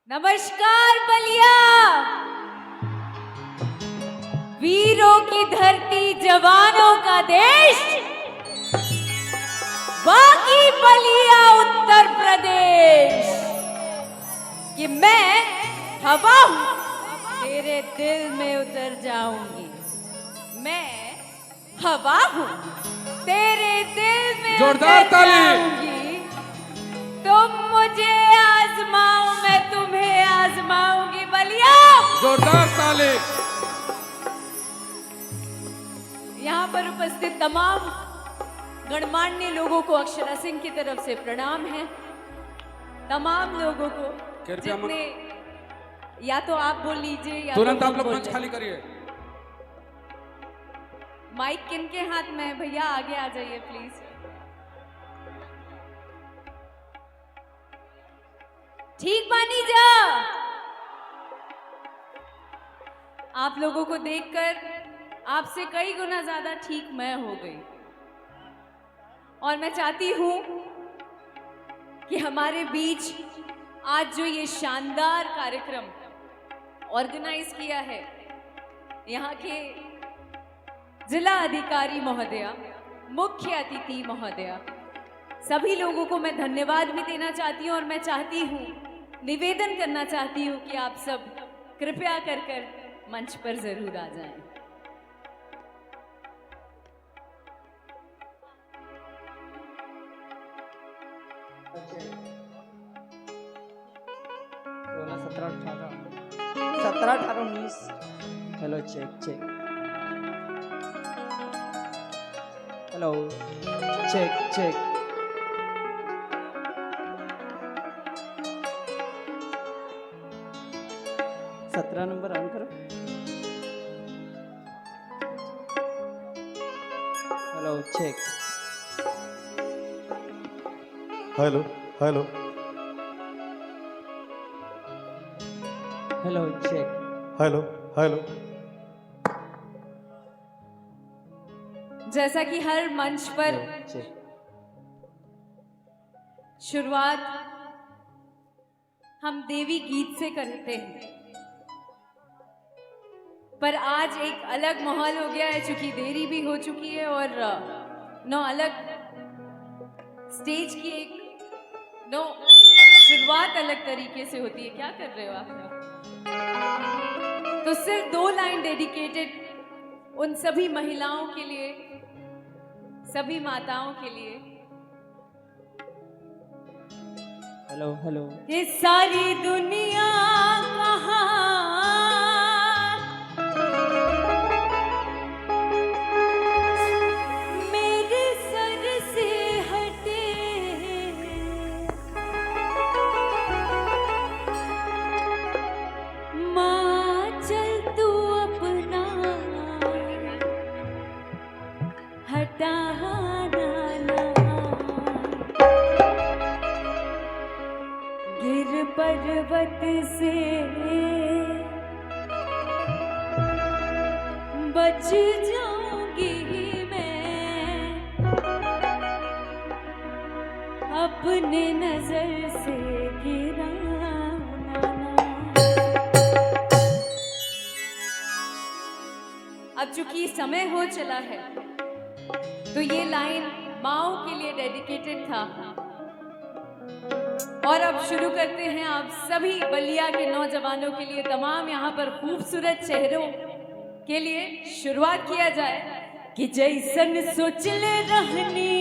नमस्कार बलिया, वीरों की धरती, जवानों का देश, बाकी बलिया उत्तर प्रदेश। कि मैं हवा हूं, तेरे दिल में उतर जाऊंगी। मैं हवा हूं, तेरे दिल में जोरदार उतर ताली। जाऊंगी। तुम मुझे आजमाओ, मैं तुम्हें आजमाऊंगी। बलिया, जोरदार ताली। यहाँ पर उपस्थित तमाम गणमान्य लोगों को अक्षरा सिंह की तरफ से प्रणाम है। तमाम लोगों को कृपया जितने, या तो आप बोल लीजिए या तुरंत तो आप लोग बोल मंच लें। खाली करिए। माइक किनके हाथ में है भैया? आगे आ जाइए प्लीज। ठीक बानी जा। आप लोगों को देखकर आपसे कई गुना ज्यादा ठीक मैं हो गई, और मैं चाहती हूं कि हमारे बीच आज जो ये शानदार कार्यक्रम ऑर्गेनाइज किया है, यहाँ के जिला अधिकारी महोदया, मुख्य अतिथि महोदया, सभी लोगों को मैं धन्यवाद भी देना चाहती हूँ। और मैं चाहती हूँ, निवेदन करना चाहती हूँ कि आप सब कृपया कर मंच पर जरूर आ जाएं। सोलह 17 18 19। Hello check check. Hello check check. सत्रह नंबर ऑन करो। Hello check. Hello hello hello check. Hello hello. जैसा कि हर मंच पर चेक। शुरुआत हम देवी गीत से करते हैं, पर आज एक अलग माहौल हो गया है, चूंकि देरी भी हो चुकी है और नो अलग स्टेज की एक शुरुआत अलग तरीके से होती है। क्या कर रहे हो आप लोग? तो सिर्फ 2 लाइन डेडिकेटेड उन सभी महिलाओं के लिए, सभी माताओं के लिए। Hello hello. ये सारी दुनिया कहाँ मेरे सर से हटे, माँ चल तू अपना हटाना ना। गिर पर्वत से बच जाऊंगी मैं, अपने नजर से गिराना ना। अब चूंकि समय हो चला है, तो ये लाइन माओ के लिए डेडिकेटेड था। और अब शुरू करते हैं आप सभी बलिया के नौजवानों के लिए, तमाम यहाँ पर खूबसूरत चेहरों के लिए शुरुआत किया जाए कि जैसन सोच ले रहनी